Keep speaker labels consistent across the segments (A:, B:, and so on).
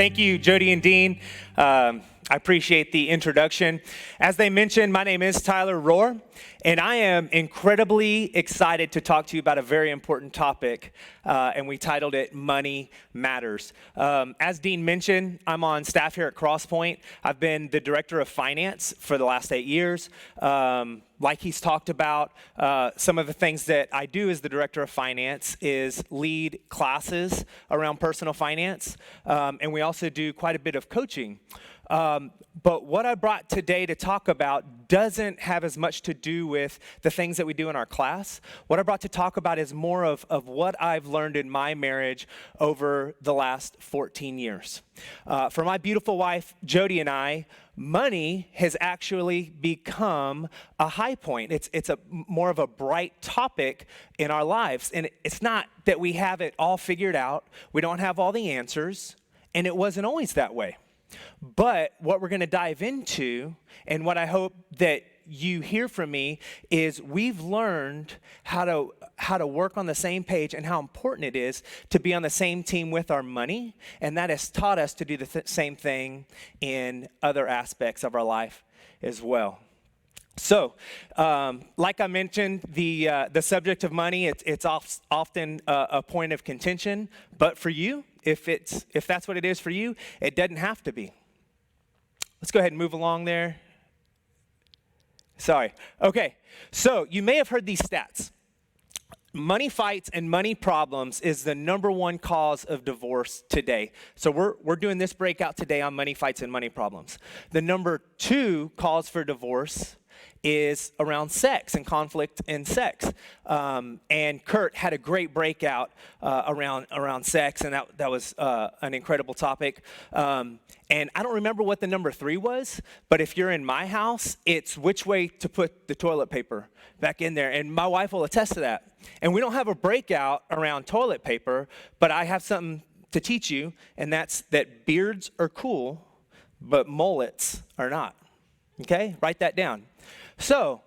A: Thank you, Jodi and Dean. I appreciate the introduction. As they mentioned, my name is Tyler Rohr, and I am incredibly excited to talk to you about a very important topic, and we titled it Money Matters. As Dean mentioned, I'm on staff here at Crosspoint. I've been the director of finance for the last 8 years. Like he's talked about, some of the things that I do as the director of finance is lead classes around personal finance, and we also do quite a bit of coaching. But what I brought today to talk about doesn't have as much to do with the things that we do in our class. What I brought to talk about is more of what I've learned in my marriage over the last 14 years. For my beautiful wife, Jodi, and I, money has actually become a high point. It's a more of a bright topic in our lives. And it's not that we have it all figured out. We don't have all the answers. And it wasn't always that way. But what we're going to dive into, and what I hope that you hear from me, is we've learned how to work on the same page and how important it is to be on the same team with our money. And that has taught us to do the same thing in other aspects of our life as well. So, like I mentioned, the subject of money, it's often a point of contention. But for you, if that's what it is for you, it doesn't have to be. Let's go ahead and move along there. Sorry. Okay, so you may have heard these stats. Money fights and money problems is the number one cause of divorce today. So we're doing this breakout today on money fights and money problems. The number 2 cause for divorce is around sex and conflict in sex. And Kurt had a great breakout around sex, and that was an incredible topic. And I don't remember what the number 3 was, but if you're in my house, it's which way to put the toilet paper back in there. And my wife will attest to that. And we don't have a breakout around toilet paper, but I have something to teach you, and that's that beards are cool, but mullets are not. Okay? Write that down. So,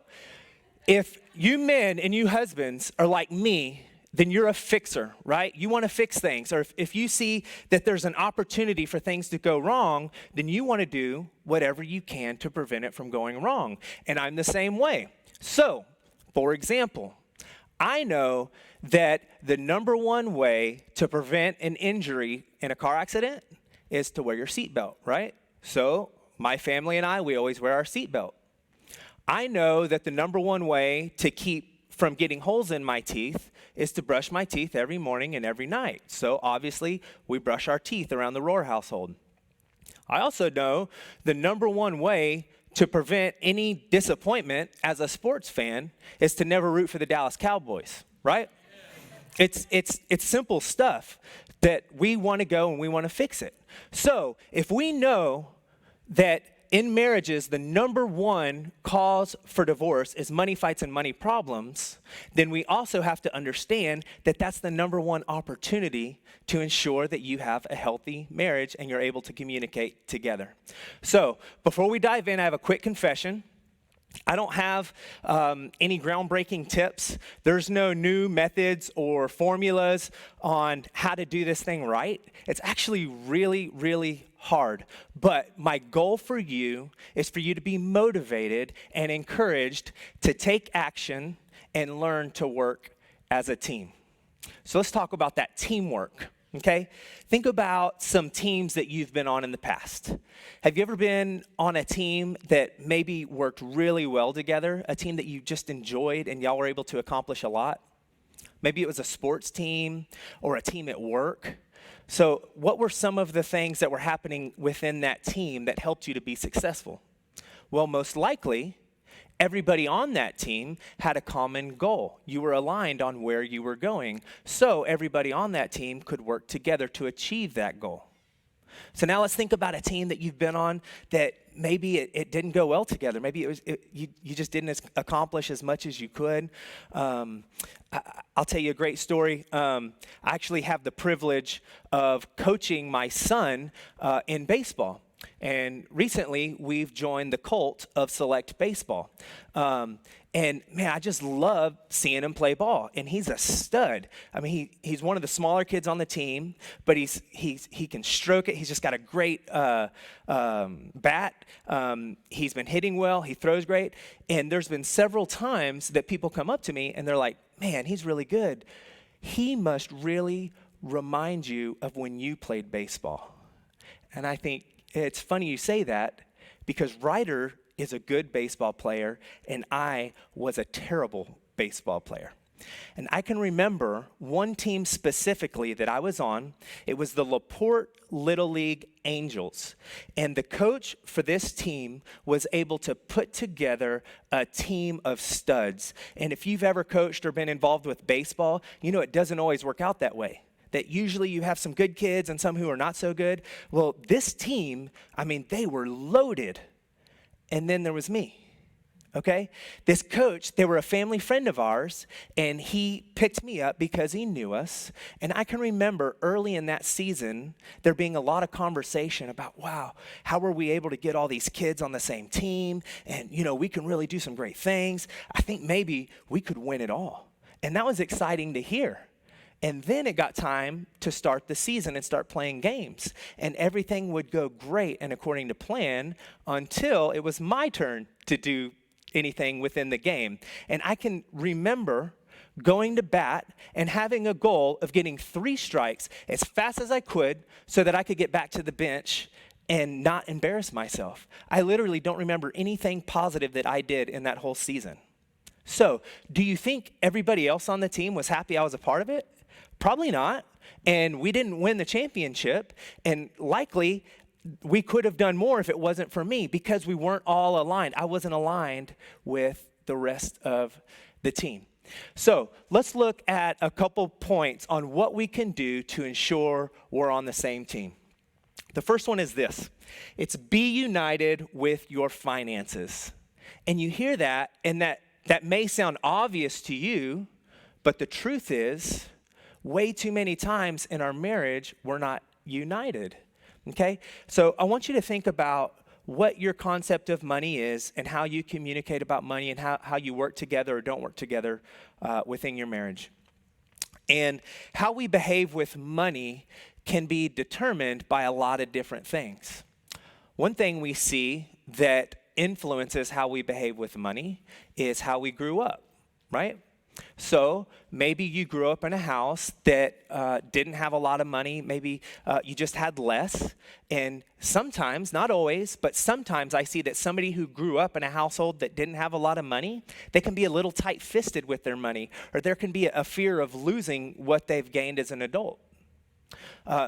A: if you men and you husbands are like me, then you're a fixer, right? You want to fix things. Or if you see that there's an opportunity for things to go wrong, then you want to do whatever you can to prevent it from going wrong. And I'm the same way. So, for example, I know that the number one way to prevent an injury in a car accident is to wear your seatbelt, right? So, my family and I, we always wear our seatbelt. I know that the number one way to keep from getting holes in my teeth is to brush my teeth every morning and every night. So obviously, we brush our teeth around the Rohr household. I also know the number one way to prevent any disappointment as a sports fan is to never root for the Dallas Cowboys, right? It's simple stuff that we want to go and we want to fix it. So if we know that in marriages, the number one cause for divorce is money fights and money problems, then we also have to understand that that's the number one opportunity to ensure that you have a healthy marriage and you're able to communicate together. So before we dive in, I have a quick confession. I don't have any groundbreaking tips. There's no new methods or formulas on how to do this thing right. It's actually really, really hard. But my goal for you is for you to be motivated and encouraged to take action and learn to work as a team. So let's talk about that teamwork. Okay? Think about some teams that you've been on in the past. Have you ever been on a team that maybe worked really well together, a team that you just enjoyed and y'all were able to accomplish a lot? Maybe it was a sports team or a team at work. So what were some of the things that were happening within that team that helped you to be successful? Well, most likely, everybody on that team had a common goal. You were aligned on where you were going. So everybody on that team could work together to achieve that goal. So now let's think about a team that you've been on that maybe it didn't go well together. Maybe you just didn't accomplish as much as you could. I'll tell you a great story. I actually have the privilege of coaching my son in baseball. And recently, we've joined the cult of select baseball. And man, I just love seeing him play ball. And he's a stud. I mean, he's one of the smaller kids on the team, but he can stroke it. He's just got a great bat. He's been hitting well. He throws great. And there's been several times that people come up to me and they're like, man, he's really good. He must really remind you of when you played baseball. And I think it's funny you say that because Ryder is a good baseball player and I was a terrible baseball player. And I can remember one team specifically that I was on. It was the LaPorte Little League Angels. And the coach for this team was able to put together a team of studs. And if you've ever coached or been involved with baseball, you know it doesn't always work out that way. That usually you have some good kids and some who are not so good. Well, this team, I mean, they were loaded. And then there was me, okay? This coach, they were a family friend of ours, and he picked me up because he knew us. And I can remember early in that season, there being a lot of conversation about, wow, how were we able to get all these kids on the same team? And, you know, we can really do some great things. I think maybe we could win it all. And that was exciting to hear. And then it got time to start the season and start playing games. And everything would go great and according to plan until it was my turn to do anything within the game. And I can remember going to bat and having a goal of getting 3 strikes as fast as I could so that I could get back to the bench and not embarrass myself. I literally don't remember anything positive that I did in that whole season. So, do you think everybody else on the team was happy I was a part of it? Probably not. And we didn't win the championship. And likely we could have done more if it wasn't for me because we weren't all aligned. I wasn't aligned with the rest of the team. So let's look at a couple points on what we can do to ensure we're on the same team. The first one is this. It's be united with your finances. And you hear that, and that may sound obvious to you, but the truth is, way too many times in our marriage, we're not united, okay? So I want you to think about what your concept of money is and how you communicate about money and how you work together or don't work together within your marriage. And how we behave with money can be determined by a lot of different things. One thing we see that influences how we behave with money is how we grew up, right? So maybe you grew up in a house that didn't have a lot of money. Maybe you just had less. And sometimes, not always, but sometimes I see that somebody who grew up in a household that didn't have a lot of money, they can be a little tight-fisted with their money, or there can be a fear of losing what they've gained as an adult.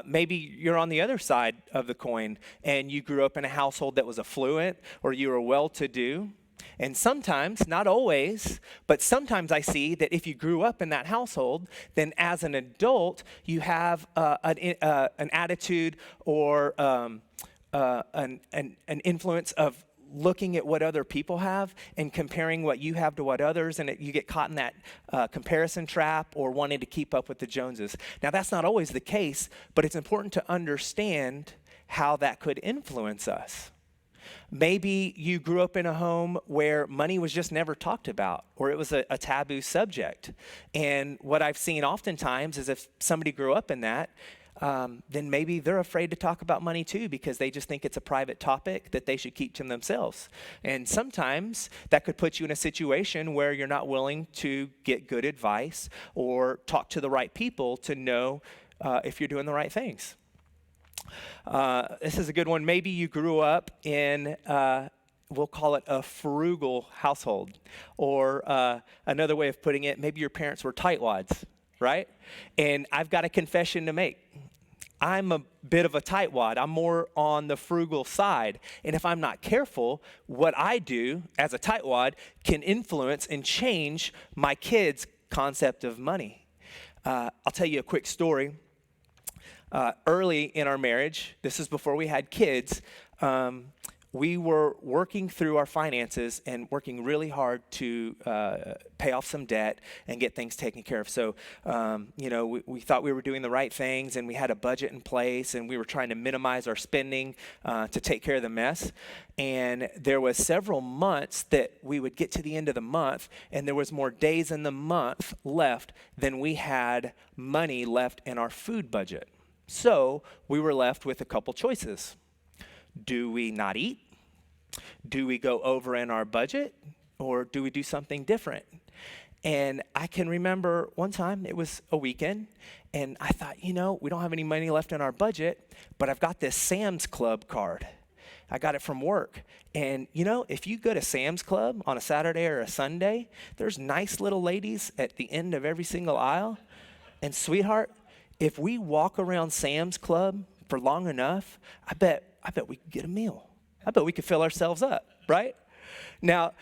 A: Maybe you're on the other side of the coin and you grew up in a household that was affluent or you were well-to-do. And sometimes, not always, but sometimes I see that if you grew up in that household, then as an adult, you have an attitude or an influence of looking at what other people have and comparing what you have to what others, and you get caught in that comparison trap or wanting to keep up with the Joneses. Now, that's not always the case, but it's important to understand how that could influence us. Maybe you grew up in a home where money was just never talked about, or it was a taboo subject. And what I've seen oftentimes is if somebody grew up in that, then maybe they're afraid to talk about money too because they just think it's a private topic that they should keep to themselves. And sometimes that could put you in a situation where you're not willing to get good advice or talk to the right people to know if you're doing the right things. This is a good one. Maybe you grew up in, we'll call it a frugal household. Or another way of putting it, maybe your parents were tightwads, right? And I've got a confession to make. I'm a bit of a tightwad. I'm more on the frugal side. And if I'm not careful, what I do as a tightwad can influence and change my kids' concept of money. I'll tell you a quick story. Early in our marriage, this is before we had kids, we were working through our finances and working really hard to pay off some debt and get things taken care of. So, we thought we were doing the right things, and we had a budget in place, and we were trying to minimize our spending to take care of the mess. And there was several months that we would get to the end of the month, and there was more days in the month left than we had money left in our food budget. So we were left with a couple choices. Do we not eat? Do we go over in our budget? Or do we do something different? And I can remember one time, it was a weekend, and I thought, we don't have any money left in our budget, but I've got this Sam's Club card. I got it from work. And, if you go to Sam's Club on a Saturday or a Sunday, there's nice little ladies at the end of every single aisle. And sweetheart, if we walk around Sam's Club for long enough, I bet we could get a meal. I bet we could fill ourselves up, right? Now,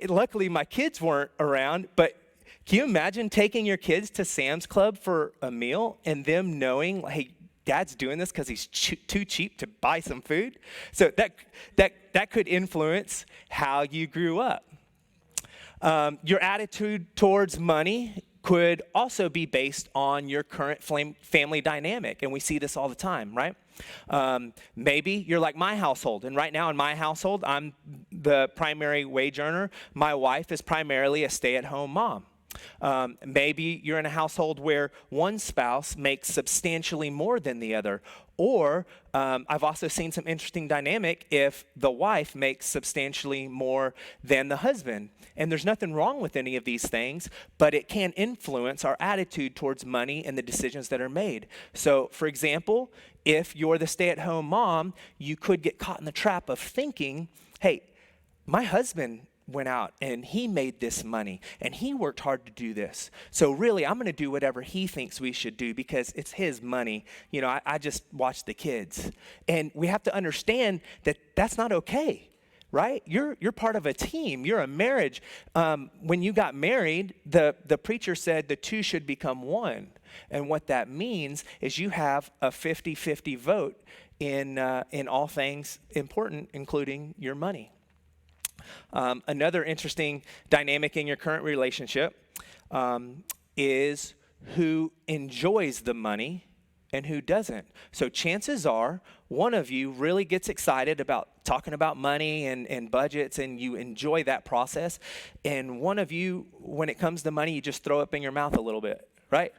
A: luckily my kids weren't around, but can you imagine taking your kids to Sam's Club for a meal and them knowing, hey, Dad's doing this because he's too cheap to buy some food? So that could influence how you grew up. Your attitude towards money could also be based on your current family dynamic, and we see this all the time, right? Maybe you're like my household, and right now in my household, I'm the primary wage earner. My wife is primarily a stay-at-home mom. Maybe you're in a household where one spouse makes substantially more than the other. Or I've also seen some interesting dynamic if the wife makes substantially more than the husband. And there's nothing wrong with any of these things, but it can influence our attitude towards money and the decisions that are made. So, for example, if you're the stay-at-home mom, you could get caught in the trap of thinking, hey, my husband went out and he made this money and he worked hard to do this. So really, I'm going to do whatever he thinks we should do because it's his money. I just watch the kids. And we have to understand that that's not okay, right? You're part of a team. You're a marriage. When you got married, the preacher said the two should become one. And what that means is you have a 50-50 vote in all things important, including your money. Another interesting dynamic in your current relationship is who enjoys the money and who doesn't. So chances are one of you really gets excited about talking about money and budgets, and you enjoy that process. And one of you, when it comes to money, you just throw up in your mouth a little bit, right?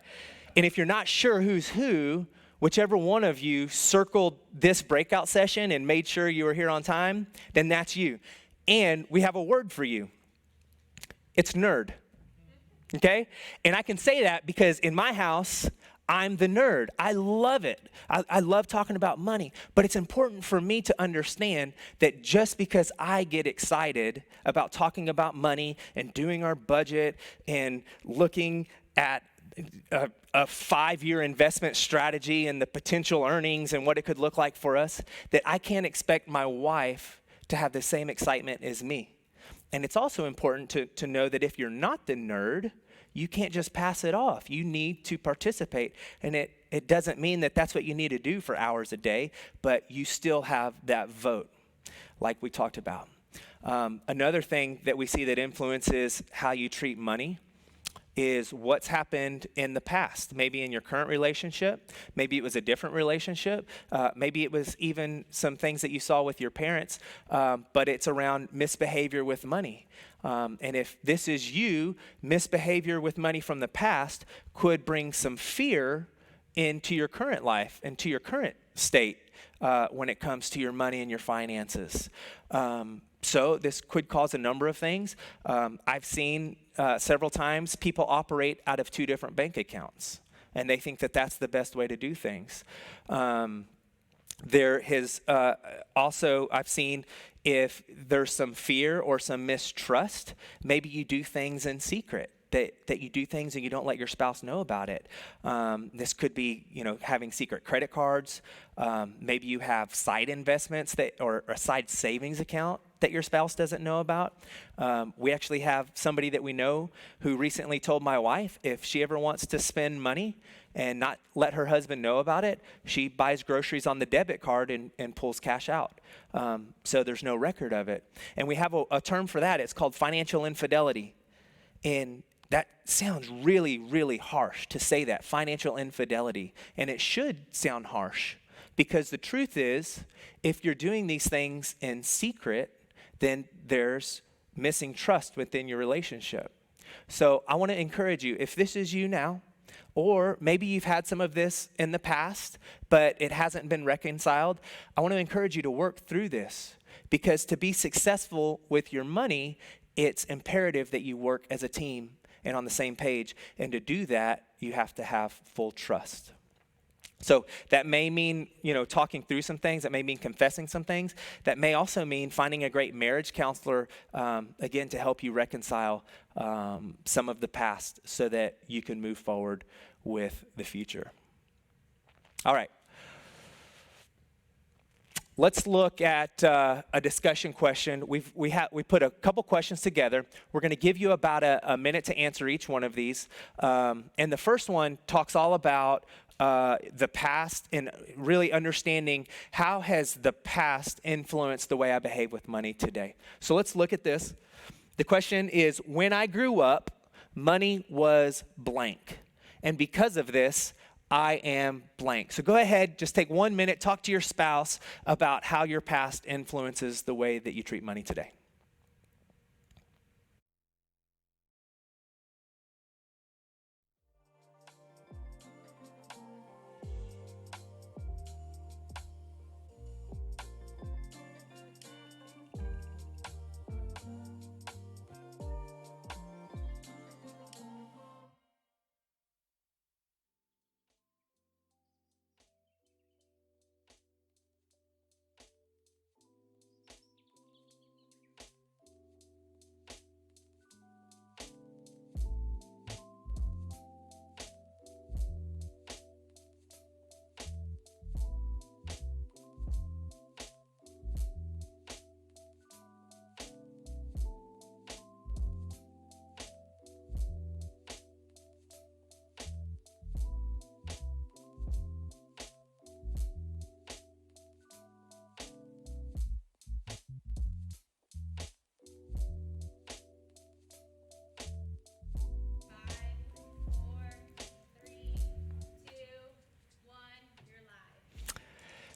A: And if you're not sure who's who, whichever one of you circled this breakout session and made sure you were here on time, then that's you. And we have a word for you. It's nerd, okay? And I can say that because in my house, I'm the nerd. I love it. I love talking about money. But it's important for me to understand that just because I get excited about talking about money and doing our budget and looking at a 5-year investment strategy and the potential earnings and what it could look like for us, that I can't expect my wife to have the same excitement as me. And it's also important to know that if you're not the nerd, you can't just pass it off. You need to participate. And it doesn't mean that that's what you need to do for hours a day, but you still have that vote, like we talked about. Another thing that we see that influences how you treat money is what's happened in the past. Maybe in your current relationship, maybe it was a different relationship, maybe it was even some things that you saw with your parents, but it's around misbehavior with money. And if this is you, misbehavior with money from the past could bring some fear into your current life and to your current state when it comes to your money and your finances. So this could cause a number of things. I've seen several times people operate out of 2 different bank accounts, and they think that that's the best way to do things. There has also, I've seen if there's some fear or some mistrust, maybe you do things in secret. That you do things and you don't let your spouse know about it. This could be, having secret credit cards. Maybe you have side investments or a side savings account that your spouse doesn't know about. We actually have somebody that we know who recently told my wife if she ever wants to spend money and not let her husband know about it, she buys groceries on the debit card and pulls cash out. So there's no record of it. And we have a term for that. It's called financial infidelity. And that sounds really, really harsh to say that, financial infidelity. And it should sound harsh because the truth is, if you're doing these things in secret, then there's missing trust within your relationship. So I want to encourage you, if this is you now, or maybe you've had some of this in the past, but it hasn't been reconciled, I want to encourage you to work through this because to be successful with your money, it's imperative that you work as a team and on the same page. And to do that, you have to have full trust. So that may mean, talking through some things. That may mean confessing some things. That may also mean finding a great marriage counselor, again, to help you reconcile some of the past so that you can move forward with the future. All right. Let's look at a discussion question. We put a couple questions together. We're going to give you about a minute to answer each one of these. And the first one talks all about the past and really understanding how has the past influenced the way I behave with money today. So let's look at this. The question is, when I grew up, money was blank. And because of this, I am blank. So go ahead, just take 1 minute, talk to your spouse about how your past influences the way that you treat money today.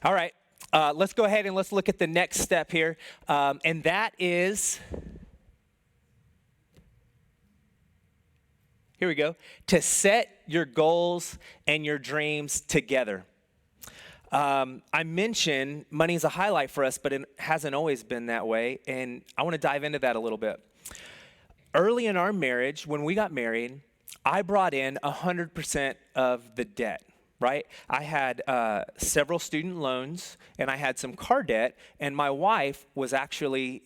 A: All right, let's go ahead and let's look at the next step here, and that is, here we go, to set your goals and your dreams together. I mentioned money is a highlight for us, but it hasn't always been that way, and I want to dive into that a little bit. Early in our marriage, when we got married, I brought in 100% of the debt. Right? I had several student loans and I had some car debt, and my wife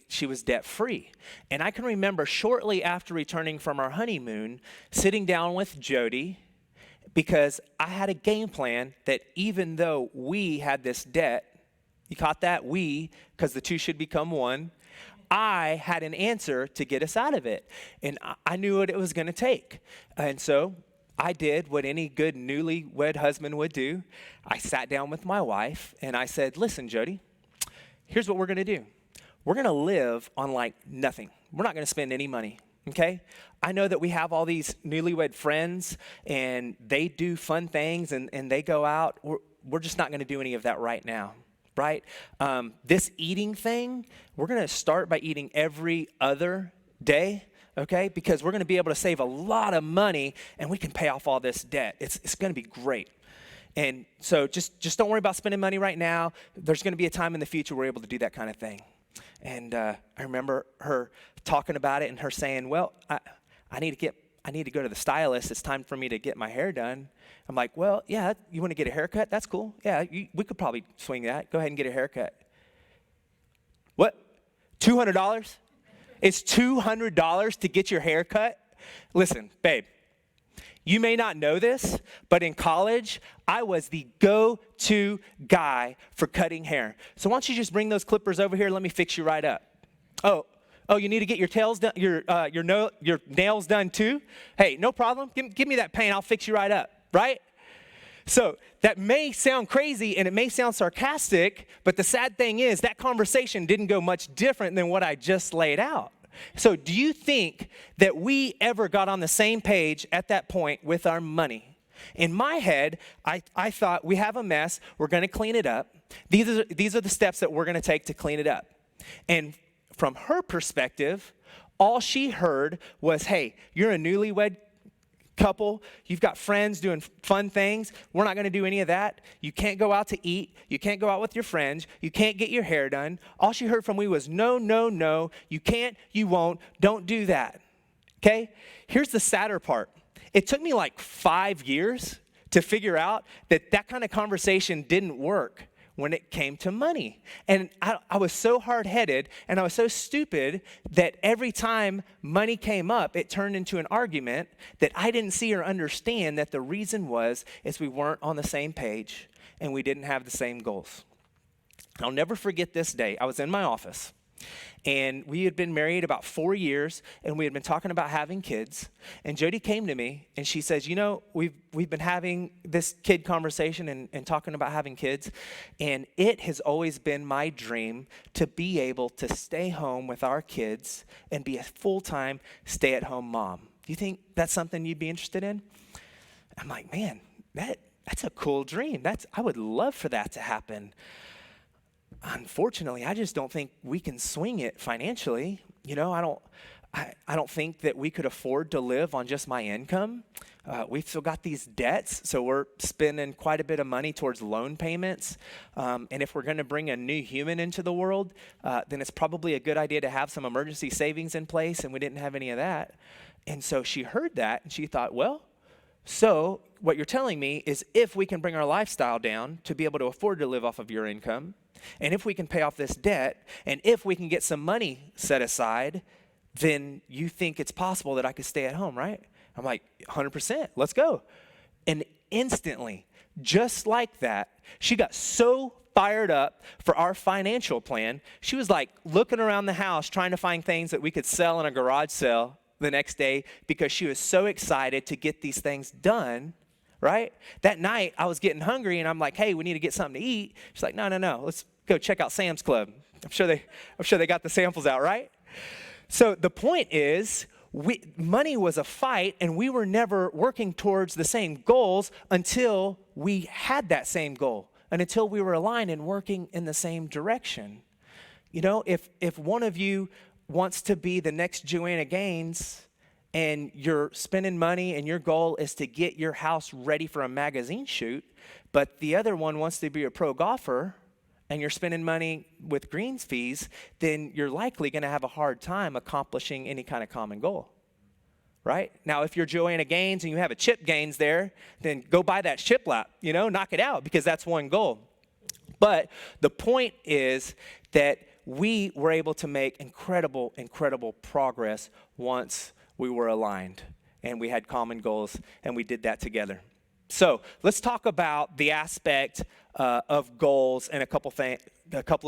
A: she was debt free. And I can remember shortly after returning from our honeymoon, sitting down with Jodi, because I had a game plan that even though we had this debt, you caught that? We, because the two should become one. I had an answer to get us out of it. And I knew what it was going to take. And so I did what any good newlywed husband would do. I sat down with my wife and I said, listen, Jodi, here's what we're going to do. We're going to live on like nothing. We're not going to spend any money, okay? I know that we have all these newlywed friends and they do fun things and they go out. We're just not going to do any of that right now, right? This eating thing, we're going to start by eating every other day. Okay, because we're going to be able to save a lot of money and we can pay off all this debt. It's going to be great. And so just don't worry about spending money right now. There's going to be a time in the future we're able to do that kind of thing. And I remember her talking about it and her saying, well, I need to go to the stylist. It's time for me to get my hair done. I'm like, well, yeah, you want to get a haircut? That's cool. Yeah, we could probably swing that. Go ahead and get a haircut. What? $200? It's $200 to get your hair cut? Listen, babe, you may not know this, but in college, I was the go-to guy for cutting hair. So why don't you just bring those clippers over here? Let me fix you right up. Oh, you need to get your tails done, your nails done too? Hey, no problem. Give me that paint. I'll fix you right up, right? So that may sound crazy and it may sound sarcastic, but the sad thing is that conversation didn't go much different than what I just laid out. So do you think that we ever got on the same page at that point with our money? In my head, I thought we have a mess. We're going to clean it up. These are the steps that we're going to take to clean it up. And from her perspective, all she heard was, hey, you're a newlywed couple. You've got friends doing fun things. We're not going to do any of that. You can't go out to eat. You can't go out with your friends. You can't get your hair done. All she heard from me was, no, no, no. You can't. You won't. Don't do that. Okay? Here's the sadder part. It took me like 5 years to figure out that kind of conversation didn't work when it came to money. And I was so hard-headed and I was so stupid that every time money came up, it turned into an argument that I didn't see or understand that the reason is we weren't on the same page and we didn't have the same goals. I'll never forget this day. I was in my office. And we had been married about 4 years, and we had been talking about having kids. And Jodi came to me, and she says, you know, we've been having this kid conversation and talking about having kids, and it has always been my dream to be able to stay home with our kids and be a full-time stay-at-home mom. Do you think that's something you'd be interested in? I'm like, man, that's a cool dream. I would love for that to happen. Unfortunately, I just don't think we can swing it financially. You know, I don't think that we could afford to live on just my income. We've still got these debts, so we're spending quite a bit of money towards loan payments. And if we're going to bring a new human into the world, then it's probably a good idea to have some emergency savings in place, and we didn't have any of that. And so she heard that, and she thought, well, so what you're telling me is if we can bring our lifestyle down to be able to afford to live off of your income, and if we can pay off this debt, and if we can get some money set aside, then you think it's possible that I could stay at home, right? I'm like, 100%, let's go. And instantly, just like that, she got so fired up for our financial plan. She was like looking around the house trying to find things that we could sell in a garage sale the next day because she was so excited to get these things done. Right? That night, I was getting hungry, and I'm like, hey, we need to get something to eat. She's like, no, let's go check out Sam's Club. I'm sure they got the samples out, right? So the point is, money was a fight, and we were never working towards the same goals until we had that same goal, and until we were aligned and working in the same direction. You know, if one of you wants to be the next Joanna Gaines, and you're spending money and your goal is to get your house ready for a magazine shoot, but the other one wants to be a pro golfer and you're spending money with greens fees, then you're likely going to have a hard time accomplishing any kind of common goal, right? Now, if you're Joanna Gaines and you have a Chip Gaines there, then go buy that chip lap, knock it out because that's one goal. But the point is that we were able to make incredible, incredible progress once we were aligned and we had common goals and we did that together. So let's talk about the aspect of goals and a couple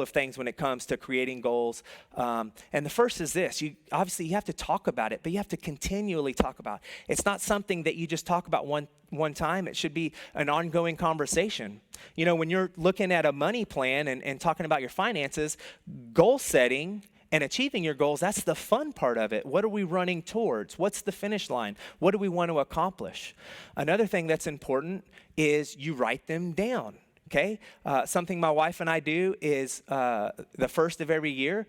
A: of things when it comes to creating goals. And the first is this. You have to talk about it, but you have to continually talk about it. It's not something that you just talk about one time. It should be an ongoing conversation. When you're looking at a money plan and talking about your finances, goal setting and achieving your goals, that's the fun part of it. What are we running towards? What's the finish line? What do we want to accomplish? Another thing that's important is you write them down. Okay, something my wife and I do is the first of every year,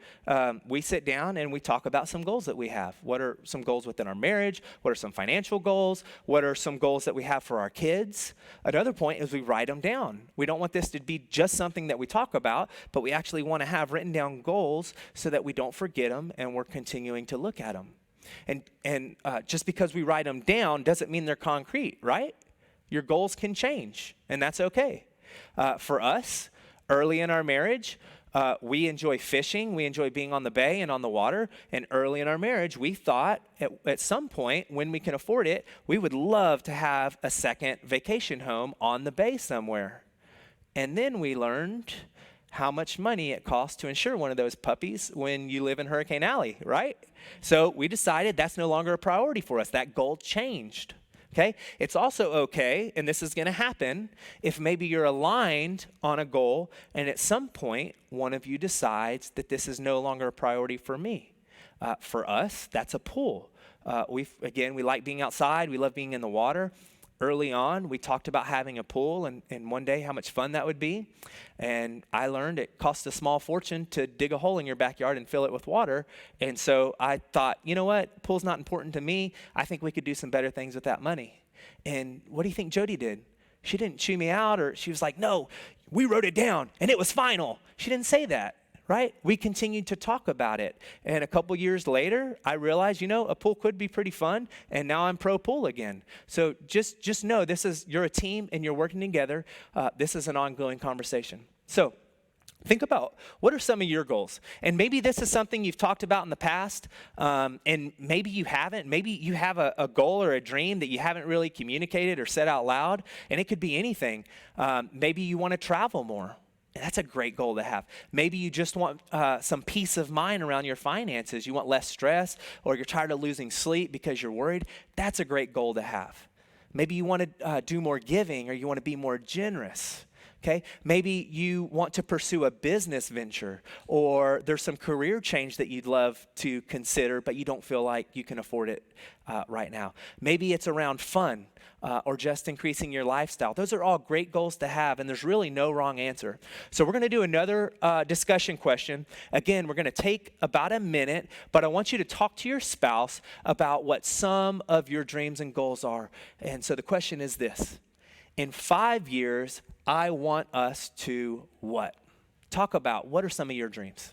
A: we sit down and we talk about some goals that we have. What are some goals within our marriage? What are some financial goals? What are some goals that we have for our kids? Another point is we write them down. We don't want this to be just something that we talk about, but we actually want to have written down goals so that we don't forget them and we're continuing to look at them. And just because we write them down doesn't mean they're concrete, right? Your goals can change, and that's okay. For us, early in our marriage, we enjoy fishing. We enjoy being on the bay and on the water. And early in our marriage, we thought at some point, when we can afford it, we would love to have a second vacation home on the bay somewhere. And then we learned how much money it costs to insure one of those puppies when you live in Hurricane Alley, right? So we decided that's no longer a priority for us. That goal changed. Okay? It's also okay, and this is going to happen, if maybe you're aligned on a goal and at some point one of you decides that this is no longer a priority for me. For us, that's a pool. We like being outside. We love being in the water. Early on, we talked about having a pool and one day how much fun that would be. And I learned it costs a small fortune to dig a hole in your backyard and fill it with water. And so I thought, you know what? Pool's not important to me. I think we could do some better things with that money. And what do you think Jodi did? She didn't chew me out, or she was like, no, we wrote it down and it was final. She didn't say that. Right? We continued to talk about it. And a couple years later, I realized, a pool could be pretty fun. And now I'm pro pool again. So just know you're a team and you're working together. This is an ongoing conversation. So think about, what are some of your goals? And maybe this is something you've talked about in the past, and maybe you haven't. Maybe you have a goal or a dream that you haven't really communicated or said out loud. And it could be anything. Maybe you want to travel more. That's a great goal to have. Maybe you just want some peace of mind around your finances. You want less stress, or you're tired of losing sleep because you're worried. That's a great goal to have. Maybe you want to do more giving, or you want to be more generous. Okay? Maybe you want to pursue a business venture, or there's some career change that you'd love to consider, but you don't feel like you can afford it right now. Maybe it's around fun. Or just increasing your lifestyle. Those are all great goals to have, and there's really no wrong answer. So we're going to do another discussion question. Again, we're going to take about a minute, but I want you to talk to your spouse about what some of your dreams and goals are. And so the question is this: in 5 years, I want us to what? Talk about, what are some of your dreams?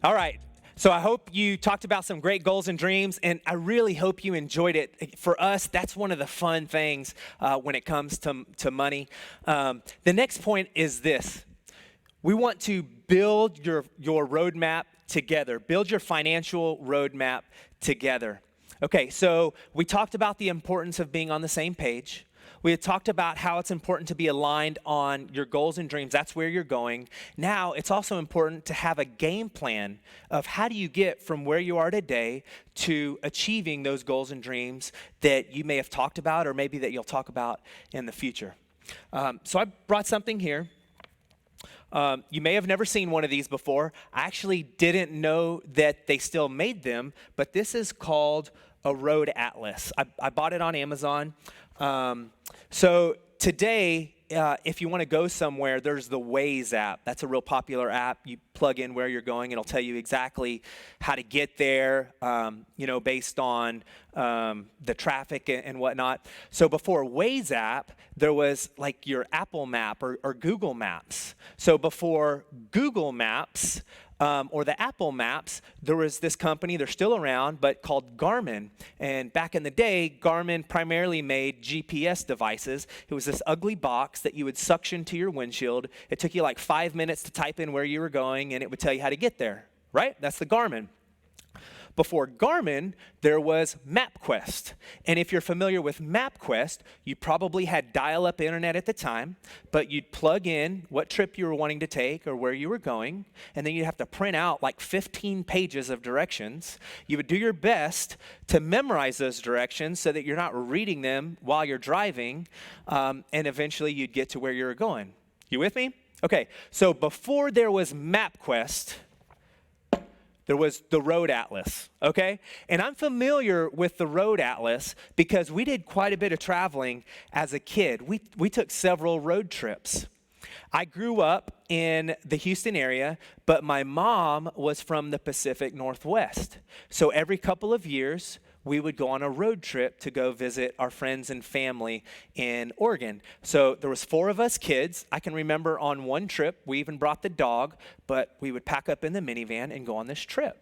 A: All right. So I hope you talked about some great goals and dreams, and I really hope you enjoyed it. For us, that's one of the fun things when it comes to money. The next point is this. We want to build your roadmap together. Build your financial roadmap together. Okay, so we talked about the importance of being on the same page. We had talked about how it's important to be aligned on your goals and dreams. That's where you're going. Now, it's also important to have a game plan of how do you get from where you are today to achieving those goals and dreams that you may have talked about, or maybe that you'll talk about in the future. So I brought something here. You may have never seen one of these before. I actually didn't know that they still made them, but this is called a road atlas. I bought it on Amazon. So today, if you want to go somewhere, there's the Waze app. That's a real popular app. You plug in where you're going, it'll tell you exactly how to get there, based on the traffic and whatnot. So before Waze app, there was like your Apple Map or Google Maps. So before Google Maps, or the Apple Maps, there was this company, they're still around, but called Garmin. And back in the day, Garmin primarily made GPS devices. It was this ugly box that you would suction to your windshield. It took you like 5 minutes to type in where you were going, and it would tell you how to get there, right? That's the Garmin. Before Garmin, there was MapQuest. And if you're familiar with MapQuest, you probably had dial-up internet at the time, but you'd plug in what trip you were wanting to take or where you were going, and then you'd have to print out like 15 pages of directions. You would do your best to memorize those directions so that you're not reading them while you're driving, and eventually you'd get to where you were going. You with me? Okay, so before there was MapQuest, there was the Road Atlas, okay? And I'm familiar with the Road Atlas because we did quite a bit of traveling as a kid. We took several road trips. I grew up in the Houston area, but my mom was from the Pacific Northwest. So every couple of years, we would go on a road trip to go visit our friends and family in Oregon. So there was 4 of us kids. I can remember on one trip, we even brought the dog, but we would pack up in the minivan and go on this trip.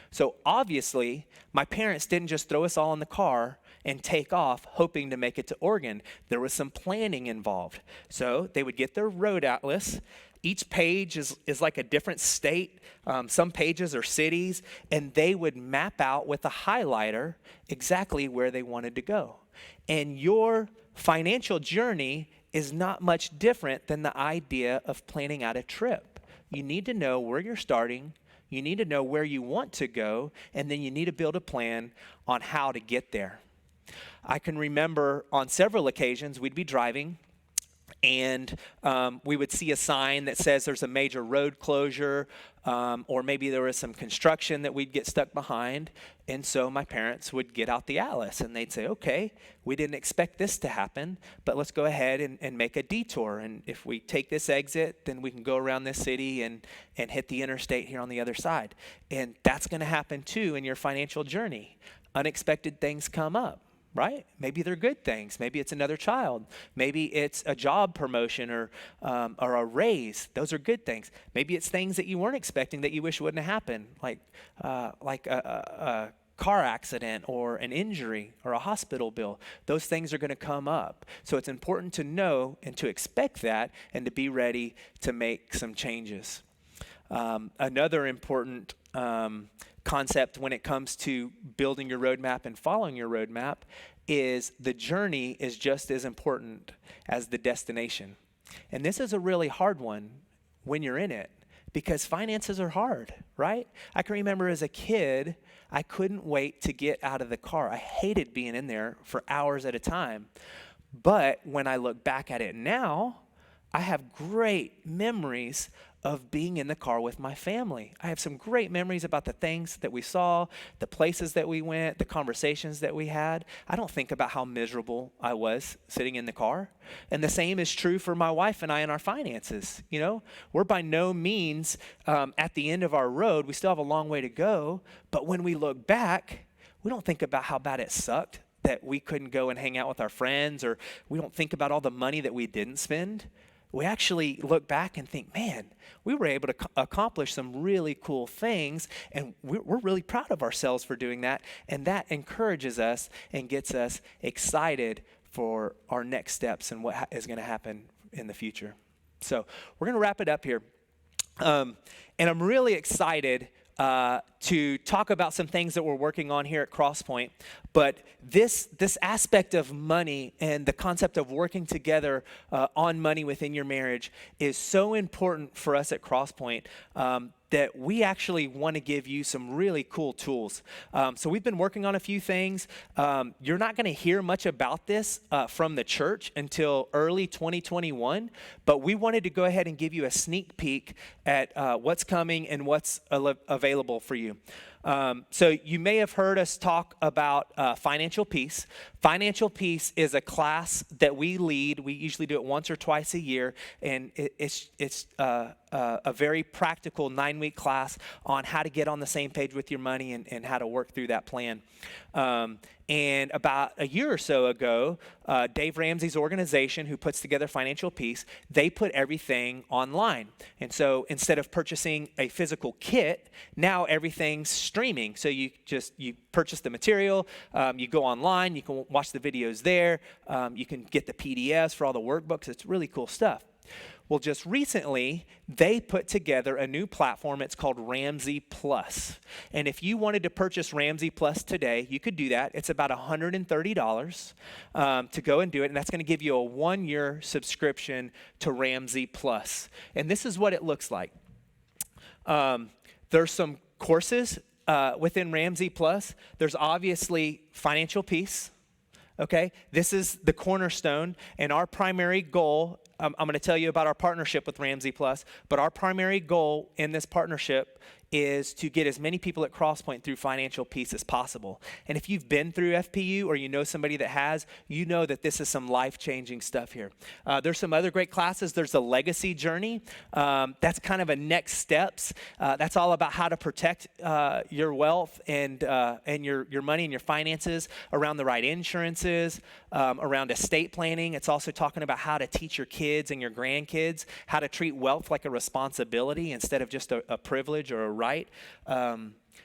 A: So obviously, my parents didn't just throw us all in the car and take off hoping to make it to Oregon. There was some planning involved. So they would get their road atlas. Each page is like a different state. Some pages are cities, and they would map out with a highlighter exactly where they wanted to go. And your financial journey is not much different than the idea of planning out a trip. You need to know where you're starting. You need to know where you want to go, and then you need to build a plan on how to get there. I can remember on several occasions we'd be driving, and we would see a sign that says there's a major road closure, or maybe there was some construction that we'd get stuck behind. And so my parents would get out the atlas and they'd say, okay, we didn't expect this to happen, but let's go ahead and make a detour. And if we take this exit, then we can go around this city and hit the interstate here on the other side. And that's going to happen too in your financial journey. Unexpected things come up. Right? Maybe they're good things. Maybe it's another child. Maybe it's a job promotion or a raise. Those are good things. Maybe it's things that you weren't expecting that you wish wouldn't have happened, like a car accident or an injury or a hospital bill. Those things are going to come up. So it's important to know and to expect that and to be ready to make some changes. Another important concept when it comes to building your roadmap and following your roadmap is the journey is just as important as the destination. And this is a really hard one when you're in it because finances are hard, right? I can remember as a kid, I couldn't wait to get out of the car. I hated being in there for hours at a time. But when I look back at it now, I have great memories of being in the car with my family. I have some great memories about the things that we saw, the places that we went, the conversations that we had. I don't think about how miserable I was sitting in the car. And the same is true for my wife and I in our finances. You know, we're by no means at the end of our road. We still have a long way to go. But when we look back, we don't think about how bad it sucked that we couldn't go and hang out with our friends, or we don't think about all the money that we didn't spend. We actually look back and think, man, we were able to accomplish some really cool things, and we're really proud of ourselves for doing that, and that encourages us and gets us excited for our next steps and what is going to happen in the future. So we're going to wrap it up here, and I'm really excited to talk about some things that we're working on here at Crosspoint. But this aspect of money and the concept of working together on money within your marriage is so important for us at Crosspoint that we actually want to give you some really cool tools. So we've been working on a few things. You're not going to hear much about this from the church until early 2021, but we wanted to go ahead and give you a sneak peek at what's coming and what's available for you. So you may have heard us talk about Financial Peace. Financial Peace is a class that we lead. We usually do it once or twice a year, and it's a very practical 9-week class on how to get on the same page with your money and how to work through that plan. And about a year or so ago, Dave Ramsey's organization, who puts together Financial Peace, they put everything online. And so instead of purchasing a physical kit, now everything's streaming. So you purchase the material, you go online, you can watch the videos there, you can get the PDFs for all the workbooks. It's really cool stuff. Well, just recently, they put together a new platform. It's called Ramsey Plus. And if you wanted to purchase Ramsey Plus today, you could do that. It's about $130 to go and do it. And that's going to give you a 1-year subscription to Ramsey Plus. And this is what it looks like. There's some courses within Ramsey Plus. There's obviously financial peace. Okay, this is the cornerstone, and our primary goal, I'm going to tell you about our partnership with Ramsey Plus, but our primary goal in this partnership is to get as many people at Crosspoint through financial peace as possible. And if you've been through FPU or you know somebody that has, you know that this is some life-changing stuff here. There's some other great classes. There's a legacy journey. That's kind of a next steps. That's all about how to protect your wealth and your money and your finances around the right insurances, around estate planning. It's also talking about how to teach your kids and your grandkids how to treat wealth like a responsibility instead of just a privilege or a right.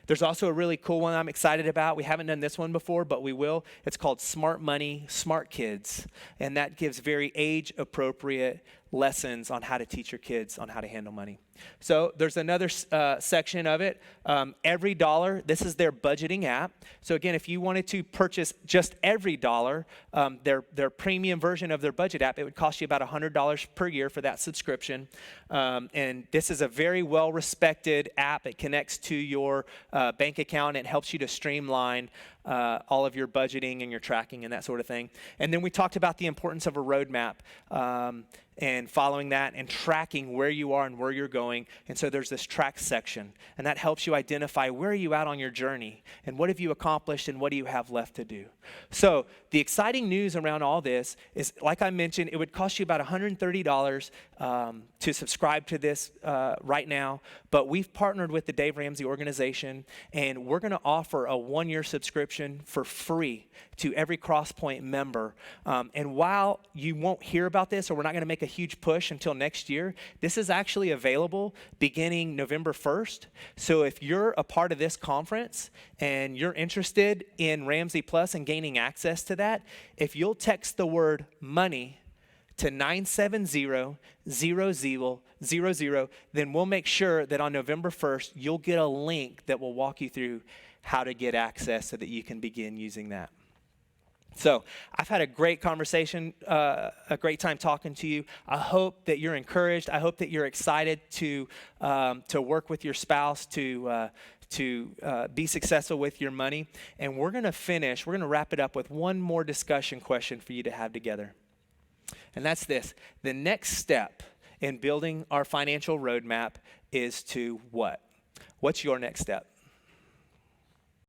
A: There's also a really cool one I'm excited about. We haven't done this one before, but we will. It's called Smart Money, Smart Kids. And that gives very age-appropriate lessons on how to teach your kids on how to handle money. So there's another section of it. Every dollar, this is their budgeting app. So again, if you wanted to purchase just every dollar, their premium version of their budget app, it would cost you about $100 per year for that subscription. And this is a very well-respected app. It connects to your bank account. It helps you to streamline all of your budgeting and your tracking and that sort of thing. And then we talked about the importance of a roadmap and following that and tracking where you are and where you're going. And so there's this track section, and that helps you identify where are you at on your journey and what have you accomplished and what do you have left to do. So the exciting news around all this is, like I mentioned, it would cost you about $130 to subscribe to this right now, but we've partnered with the Dave Ramsey organization, and we're going to offer a 1-year subscription for free to every Crosspoint member. And while you won't hear about this, or we're not going to make a huge push until next year, this is actually available beginning November 1st. So if you're a part of this conference and you're interested in Ramsey Plus and gaining access to that, if you'll text the word money to 970-0000, then we'll make sure that on November 1st, you'll get a link that will walk you through how to get access so that you can begin using that. So I've had a great conversation, a great time talking to you. I hope that you're encouraged. I hope that you're excited to work with your spouse to be successful with your money. And we're going to wrap it up with one more discussion question for you to have together. And that's this. The next step in building our financial roadmap is to what? What's your next step?